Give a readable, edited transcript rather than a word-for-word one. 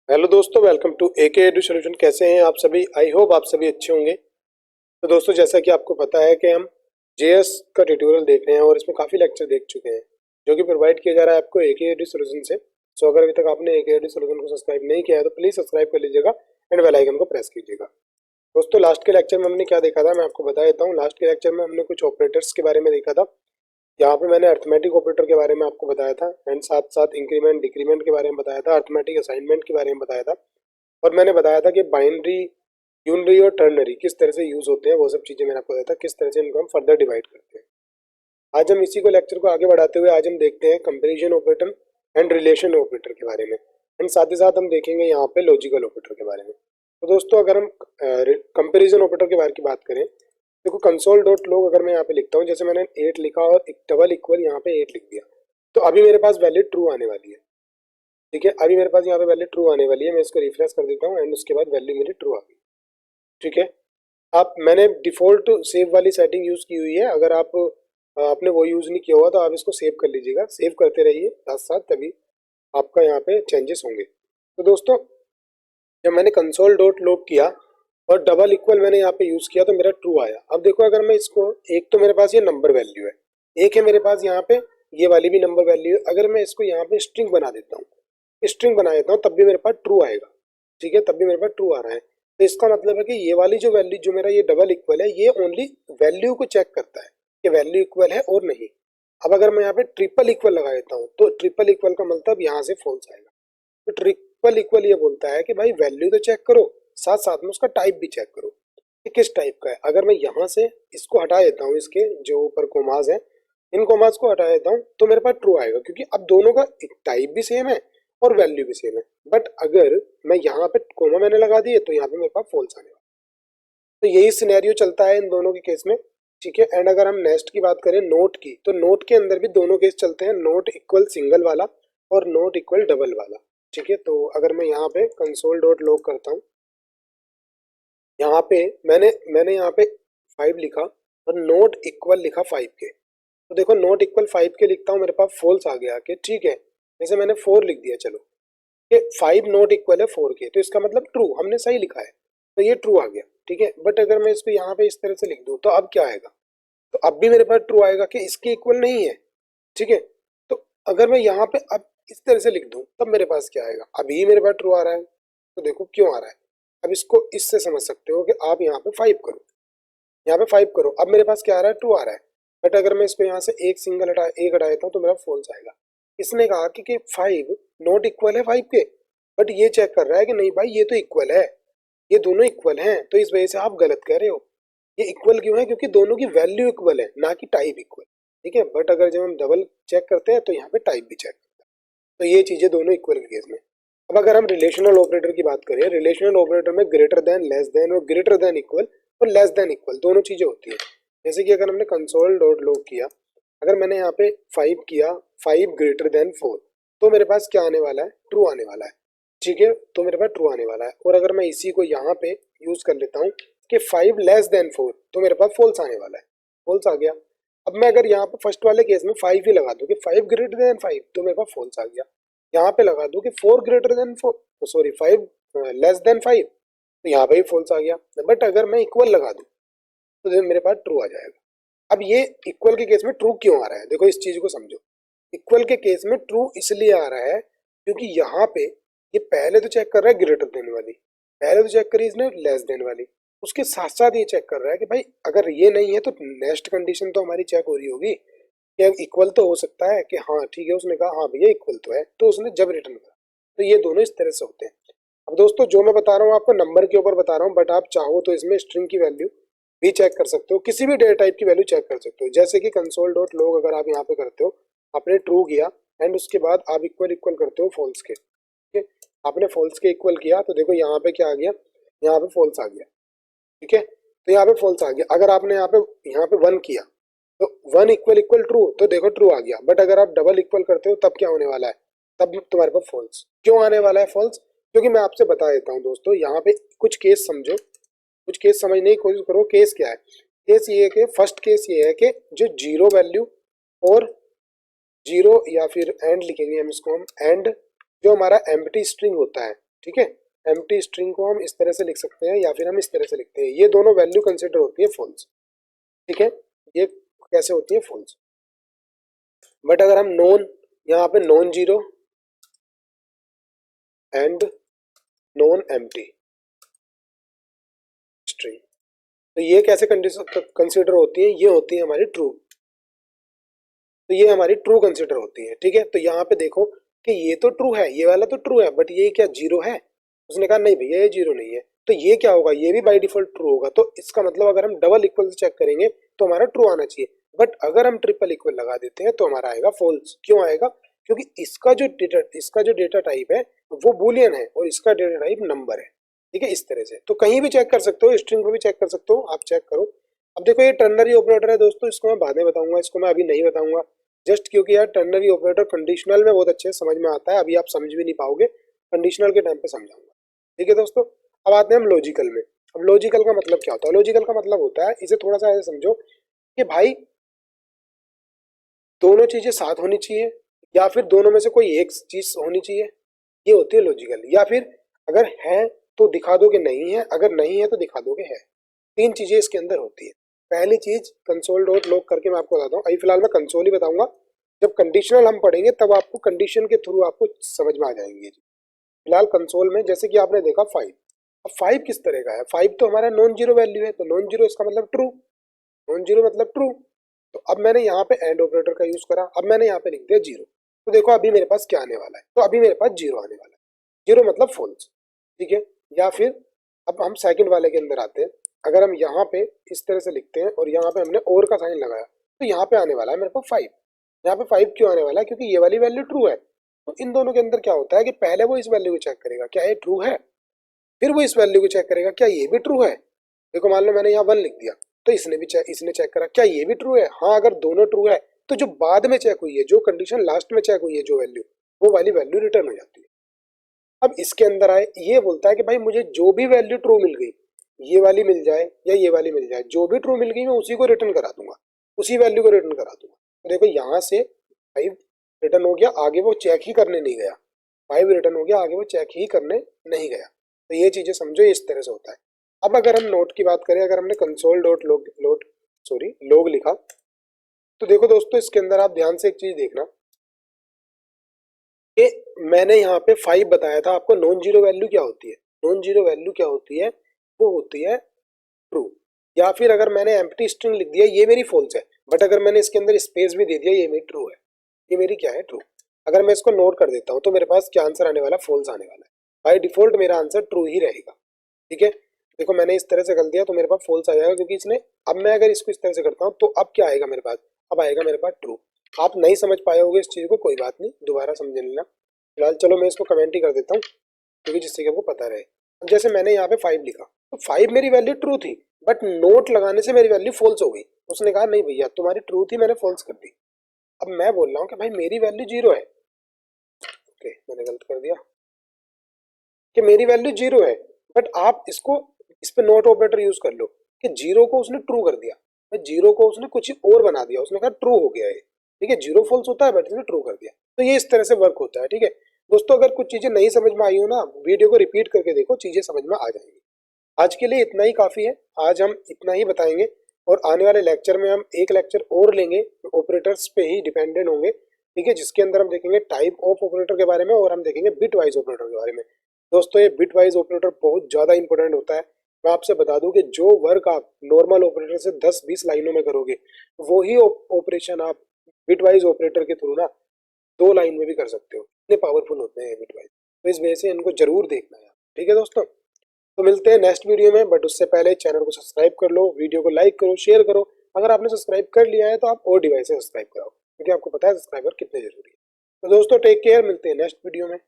Hello दोस्तों, welcome to AK edu solution. कैसे हैं आप सभी? आई होप आप सभी अच्छे होंगे। तो दोस्तों, जैसा कि आपको पता है कि हम जेएस का ट्यूटोरियल देख रहे हैं और इसमें काफ़ी लेक्चर देख चुके हैं जो कि प्रोवाइड किया जा रहा है आपको एके एडू सॉल्यूशन से। सो अगर अभी तक आपने एके एडू सॉल्यूशन को सब्सक्राइब नहीं किया है तो प्लीज़ सब्सक्राइब कर लीजिएगा एंड बेल आइकन को प्रेस कीजिएगा। दोस्तों, लास्ट के लेक्चर में हमने क्या देखा था मैं आपको बता देता हूँ। लास्ट के लेक्चर में हमने कुछ ऑपरेटर्स के बारे में देखा था। यहाँ पे मैंने अर्थमेटिक ऑपरेटर के बारे में आपको बताया था एंड साथ साथ इंक्रीमेंट डिक्रीमेंट के बारे में बताया था, अर्थमेटिक असाइनमेंट के बारे में बताया था और मैंने बताया था कि बाइनरी, यूनरी और टर्नरी किस तरह से यूज होते हैं। वो सब चीजें मैंने आपको बताया था, किस तरह से इनको हम फर्दर डिवाइड करते हैं। आज हम इसी को लेक्चर को आगे बढ़ाते हुए आज हम देखते हैं comparison operator and relation operator के बारे में एंड साथ ही साथ हम देखेंगे यहाँ पे लॉजिकल ऑपरेटर के बारे में। तो दोस्तों, अगर हम कंपैरिजन ऑपरेटर के बारे की बात करें, देखो कंसोल डॉट लॉग अगर मैं यहाँ पे लिखता हूँ, जैसे मैंने 8 लिखा और डबल इक्वल यहाँ पे 8 लिख दिया, तो अभी मेरे पास वैल्यू ट्रू आने वाली है। ठीक है, अभी मेरे पास यहाँ पे वैल्यू ट्रू आने वाली है। मैं इसको रिफ्रेश कर देता हूँ एंड उसके बाद वैल्यू मेरी ट्रू आ गई। ठीक है, आप मैंने डिफॉल्ट सेव वाली सेटिंग यूज की हुई है। अगर आप आपने वो यूज नहीं किया हुआ तो आप इसको सेव कर लीजिएगा, सेव करते रहिए साथ साथ, तभी आपका यहाँ पे चेंजेस होंगे। तो दोस्तों, जब मैंने कंसोल डॉट लॉग किया और डबल इक्वल मैंने यहाँ पे यूज किया तो मेरा ट्रू आया। अब देखो, अगर मैं इसको, एक तो मेरे पास ये नंबर वैल्यू है, एक है मेरे पास यहाँ पे ये वाली भी नंबर वैल्यू है। अगर मैं इसको यहाँ पे स्ट्रिंग बना देता हूँ, स्ट्रिंग बना देता हूँ, तब भी मेरे पास ट्रू आएगा। ठीक है, तब भी मेरे पास ट्रू आ रहा है। तो इसका मतलब है कि ये वाली जो वैल्यू, जो मेरा ये डबल इक्वल है, ये ओनली वैल्यू को चेक करता है कि वैल्यू इक्वल है और नहीं। अब अगर मैं यहाँ पे ट्रिपल इक्वल लगा देता हूँ तो ट्रिपल इक्वल का मतलब यहाँ से फॉल्स आएगा। तो ट्रिपल इक्वल ये बोलता है कि भाई वैल्यू तो चेक करो, साथ साथ में उसका टाइप भी चेक करो कि किस टाइप का है। अगर मैं यहाँ से इसको हटा देता हूँ, इसके जो ऊपर कोमास है, इन कोमास को हटा देता हूँ, तो मेरे पास ट्रू आएगा, क्योंकि अब दोनों का टाइप भी सेम है और वैल्यू भी सेम है। बट अगर मैं यहाँ पे कोमा मैंने लगा दिए तो यहाँ पे मेरे पास फॉल्स आने वाला। तो यही सिनेरियो चलता है इन दोनों के केस में। ठीक है, एंड अगर हम नेक्स्ट की बात करें नोट की, तो नोट के अंदर भी दोनों केस चलते हैं, नोट इक्वल सिंगल वाला और नोट इक्वल डबल वाला। ठीक है, तो अगर मैं यहाँ पे कंसोल डॉट लॉग करता हूँ, यहाँ पे मैंने यहाँ पे 5 लिखा और नोट इक्वल लिखा 5 के, तो देखो नोट इक्वल 5 के लिखता हूँ, मेरे पास फॉल्स आ गया कि ठीक है। जैसे मैंने 4 लिख दिया, चलो कि 5 नोट इक्वल है 4 के, तो इसका मतलब ट्रू, हमने सही लिखा है, तो ये ट्रू आ गया। ठीक है, बट अगर मैं इसको यहाँ पे इस तरह से लिख दूँ तो अब क्या आएगा? तो अब भी मेरे पास ट्रू आएगा कि इसके इक्वल नहीं है। ठीक है, तो अगर मैं यहाँ पे अब इस तरह से लिख दूँ तब मेरे पास क्या आएगा? अभी मेरे पास ट्रू आ रहा है, तो देखो क्यों आ रहा है। अब इसको इससे समझ सकते हो कि आप यहाँ पे 5 करो, यहाँ पे 5 करो, अब मेरे पास क्या आ रहा है? ट्रू आ रहा है। बट अगर मैं इसको यहाँ से एक सिंगल एक हटा देता हूँ तो मेरा फॉल्स आएगा। इसने कहा कि 5 नॉट इक्वल है 5 के, बट ये चेक कर रहा है कि नहीं भाई ये तो इक्वल है, ये दोनों इक्वल हैं, तो इस वजह से आप गलत कह रहे हो। ये इक्वल क्यों है? क्योंकि दोनों की वैल्यू इक्वल है, ना कि टाइप इक्वल। ठीक है, बट अगर जब हम डबल चेक करते हैं तो यहाँ पे टाइप भी चेक करता है। तो ये चीजें दोनों इक्वल के केस में। अब अगर हम रिलेशनल ऑपरेटर की बात करें, रिलेशनल ऑपरेटर में ग्रेटर देन, लेस देन और ग्रेटर देन इक्वल और लेस देन इक्वल दोनों चीजें होती है। जैसे कि अगर हमने कंसोल डॉट लॉग किया, अगर मैंने यहाँ पे 5 किया, 5 ग्रेटर देन 4, तो मेरे पास क्या आने वाला है? ट्रू आने वाला है। ठीक है, तो मेरे पास ट्रू आने वाला है। और अगर मैं इसी को यहाँ पे यूज कर लेता हूँ कि 5 लेस देन 4, तो मेरे पास फॉल्स आने वाला है, फॉल्स आ गया। अब मैं अगर यहाँ पे फर्स्ट वाले केस में 5 ही लगा दूं कि 5 ग्रेटर देन 5, तो मेरे पास फॉल्स आ गया। यहाँ पे लगा दूं कि 4 greater than 4, sorry 5 less than 5, तो यहाँ पे भी फॉल्स आ गया। बट अगर मैं इक्वल लगा दूं तो मेरे पास ट्रू आ जाएगा। अब ये इक्वल के केस में ट्रू क्यों आ रहा है? देखो इस चीज को समझो। इक्वल के केस में ट्रू इसलिए आ रहा है क्योंकि यहाँ पे ये पहले तो चेक कर रहा है ग्रेटर देन वाली, पहले तो चेक करी इसने लेस देन वाली, उसके साथ साथ ये चेक कर रहा है कि भाई अगर ये नहीं है तो नेक्स्ट कंडीशन तो हमारी चेक हो रही होगी कि इक्वल तो हो सकता है, कि हाँ ठीक है, उसने कहा हाँ भैया इक्वल तो है, तो उसने जब रिटर्न करा। तो ये दोनों इस तरह से होते हैं। अब दोस्तों, जो मैं बता रहा हूँ आपको नंबर के ऊपर बता रहा हूँ, बट आप चाहो तो इसमें स्ट्रिंग की वैल्यू भी चेक कर सकते हो, किसी भी डेटा टाइप की वैल्यू चेक कर सकते हो। जैसे कि कंसोल डॉट लॉग अगर आप यहाँ पे करते हो, आपने ट्रू किया एंड उसके बाद आप इक्वल इक्वल करते हो फॉल्स के। ठीक है, आपने फॉल्स के इक्वल किया तो देखो यहाँ पे क्या आ गया? यहाँ पे फॉल्स आ गया। ठीक है, तो यहाँ पे फॉल्स आ गया। अगर आपने यहाँ पे 1 किया तो 1 इक्वल इक्वल ट्रू, तो देखो ट्रू आ गया। बट अगर आप डबल इक्वल करते हो तब क्या होने वाला है? तब तुम्हारे पास फॉल्स क्यों आने वाला है? फॉल्स क्योंकि मैं आपसे बता देता हूँ दोस्तों, यहाँ पे कुछ केस समझो, कुछ केस समझने की कोशिश करो। केस क्या है? केस ये है कि फर्स्ट केस ये है कि जो जीरो वैल्यू और जीरो या फिर एंड लिखेंगे हम इसको, हम एंड जो हमारा एम्प्टी स्ट्रिंग होता है, ठीक है। एम्प्टी स्ट्रिंग को हम इस तरह से लिख सकते हैं या फिर हम इस तरह से लिखते हैं, ये दोनों वैल्यू कंसिडर होती है फॉल्स, ठीक है। ये कैसे होती है फॉल्स। बट अगर हम नॉन, यहाँ पे non zero and non empty string, तो ये कैसे कंसिडर होती है, ये होती है हमारी ट्रू, तो ये हमारी ट्रू कंसिडर होती है, ठीक है। तो यहाँ पे देखो कि ये तो ट्रू है, ये वाला तो ट्रू है, बट ये क्या जीरो है, उसने कहा नहीं भैया ये जीरो नहीं है, तो ये क्या होगा, ये भी बाय डिफॉल्ट ट्रू होगा। तो इसका मतलब अगर हम डबल इक्वल से चेक करेंगे तो हमारा ट्रू आना चाहिए, बट अगर हम ट्रिपल इक्वल लगा देते हैं तो हमारा आएगा फॉल्स। क्यों आएगा, क्योंकि इसका जो डेटा टाइप है वो बूलियन है और इसका डेटा टाइप नंबर है, ठीक है। इस तरह से तो कहीं भी चेक कर सकते हो, स्ट्रिंग को भी चेक कर सकते हो, आप चेक करो। अब देखो ये टर्नरी ऑपरेटर है दोस्तों, इसको मैं बाद में बताऊंगा, इसको मैं अभी नहीं बताऊंगा, जस्ट क्योंकि यार टर्नरी ऑपरेटर कंडीशनल में बहुत अच्छे समझ में आता है, अभी आप समझ भी नहीं पाओगे, कंडीशनल के टाइम पे समझाऊंगा, ठीक है दोस्तों। अब आते हैं हम लॉजिकल में। अब लॉजिकल का मतलब क्या होता है, लॉजिकल का मतलब होता है, इसे थोड़ा सा ऐसे समझो कि भाई दोनों चीजें साथ होनी चाहिए या फिर दोनों में से कोई एक चीज होनी चाहिए, ये होती है लॉजिकल। या फिर अगर है तो दिखा दो कि नहीं है, अगर नहीं है तो दिखा दो कि है। तीन चीजें इसके अंदर होती है। पहली चीज कंसोल डॉट लॉग करके मैं आपको बताता हूँ, अभी फिलहाल मैं कंसोल ही बताऊंगा, जब कंडीशनल हम पढ़ेंगे तब आपको कंडीशन के थ्रू आपको समझ में आ जाएंगे। फिलहाल कंसोल में जैसे कि आपने देखा 5, अब 5 किस तरह का है, 5 तो हमारा नॉन जीरो वैल्यू है, तो नॉन जीरो इसका मतलब ट्रू, नॉन जीरो मतलब ट्रू। तो अब मैंने यहाँ पे एंड ऑपरेटर का यूज करा, अब मैंने यहाँ पे लिख दिया जीरो, तो देखो अभी मेरे पास क्या आने वाला है, तो अभी मेरे पास जीरो आने वाला है, जीरो मतलब फॉल्स, ठीक है। या फिर अब हम सेकंड वाले के अंदर आते हैं, अगर हम यहाँ पे इस तरह से लिखते हैं और यहाँ पे हमने और का साइन लगाया, तो यहाँ पे आने वाला है मेरे पास 5। यहाँ पे 5 क्यों आने वाला है, क्योंकि ये वाली वैल्यू ट्रू है। तो इन दोनों के अंदर क्या होता है कि पहले वो इस वैल्यू को चेक करेगा क्या ये ट्रू है, फिर वो इस वैल्यू को चेक करेगा क्या ये भी ट्रू है। देखो मान लो मैंने यहाँ 1 लिख दिया, तो इसने चेक करा क्या ये भी ट्रू है, हाँ अगर दोनों ट्रू है तो जो बाद में चेक हुई है, जो कंडीशन लास्ट में चेक हुई है, जो वैल्यू, वो वाली वैल्यू रिटर्न हो जाती है। अब इसके अंदर आए, ये बोलता है कि भाई मुझे जो भी वैल्यू ट्रू मिल गई, ये वाली मिल जाए या ये वाली मिल जाए, जो भी ट्रू मिल गई मैं उसी को रिटर्न करा दूंगा, उसी वैल्यू को रिटर्न करा दूंगा। तो देखो यहाँ से 5 रिटर्न हो गया, आगे वो चेक ही करने नहीं गया, 5 रिटर्न हो गया, आगे वो चेक ही करने नहीं गया। तो ये चीजें समझो, इस तरह से होता है। अब अगर हम नोट की बात करें, अगर हमने कंसोल डॉट लॉग लिखा, तो देखो दोस्तों इसके अंदर आप ध्यान से एक चीज देखना कि मैंने यहाँ पे 5 बताया था आपको, नॉन जीरो वैल्यू क्या होती है, नॉन जीरो वैल्यू क्या होती है, वो होती है ट्रू। या फिर अगर मैंने एम्प्टी स्ट्रिंग लिख दिया ये मेरी फॉल्स है, बट अगर मैंने इसके अंदर स्पेस भी दे दिया ये मेरी ट्रू है, ये मेरी क्या है ट्रू। अगर मैं इसको नोट कर देता हूँ तो मेरे पास क्या आंसर आने वाला है, फॉल्स आने वाला है। बाय डिफॉल्ट मेरा आंसर ट्रू ही रहेगा, ठीक है। देखो मैंने इस तरह से कर दिया तो मेरे पास फॉल्स आ जाएगा, क्योंकि इसने, अब मैं अगर इसको इस तरह से करता हूँ तो अब क्या आएगा मेरे पास, अब आएगा मेरे पास ट्रू। आप नहीं समझ पाए होगे इस चीज को, कोई बात नहीं, दोबारा समझ लेना। फिलहाल चलो मैं इसको कमेंट ही कर देता हूँ, क्योंकि जिससे कि आपको पता रहे। अब जैसे मैंने यहाँ पे 5 लिखा, तो 5 मेरी वैल्यू ट्रू थी, बट नोट लगाने से मेरी वैल्यू फॉल्स हो गई। उसने कहा नहीं भैया तुम्हारी ट्रू थी, मैंने फॉल्स कर दी। अब मैं बोल रहा हूँ कि भाई मेरी वैल्यू जीरो है, ओके मैंने गलत कर दिया, कि मेरी वैल्यू जीरो है, बट आप इसको इस पे नोट ऑपरेटर यूज कर लो कि जीरो को उसने ट्रू कर दिया, मैं जीरो को उसने कुछ और बना दिया, उसने कहा ट्रू हो गया है, ठीक है। जीरो फॉल्स होता है बट इसने ट्रू कर दिया, तो ये इस तरह से वर्क होता है, ठीक है दोस्तों। अगर कुछ चीजें नहीं समझ में आई हो ना, वीडियो को रिपीट करके देखो, चीजें समझ में आ जाएंगी। आज के लिए इतना ही काफी है, आज हम इतना ही बताएंगे, और आने वाले लेक्चर में हम एक लेक्चर और लेंगे, ऑपरेटर्स पे ही डिपेंडेंट होंगे, ठीक है, जिसके अंदर हम देखेंगे टाइप ऑफ ऑपरेटर के बारे में और हम देखेंगे बिट वाइज ऑपरेटर के बारे में। दोस्तों ये बिट वाइज ऑपरेटर बहुत ज़्यादा इंपॉर्टेंट होता है। मैं आपसे बता दूं कि जो वर्क आप नॉर्मल ऑपरेटर से 10-20 लाइनों में करोगे, वही ऑपरेशन आप बिट वाइज ऑपरेटर के थ्रू ना 2 लाइन में भी कर सकते हो, इतने पावरफुल होते हैं बिट वाइज। तो इस वजह से इनको जरूर देखना है, ठीक है दोस्तों। तो मिलते हैं नेक्स्ट वीडियो में, बट उससे पहले चैनल को सब्सक्राइब कर लो, वीडियो को लाइक करो, शेयर करो। अगर आपने सब्सक्राइब कर लिया है तो आप और डिवाइस से सब्सक्राइब कराओ, क्योंकि आपको पता है सब्सक्राइबर कितने जरूरी है। तो दोस्तों टेक केयर, मिलते हैं नेक्स्ट वीडियो में।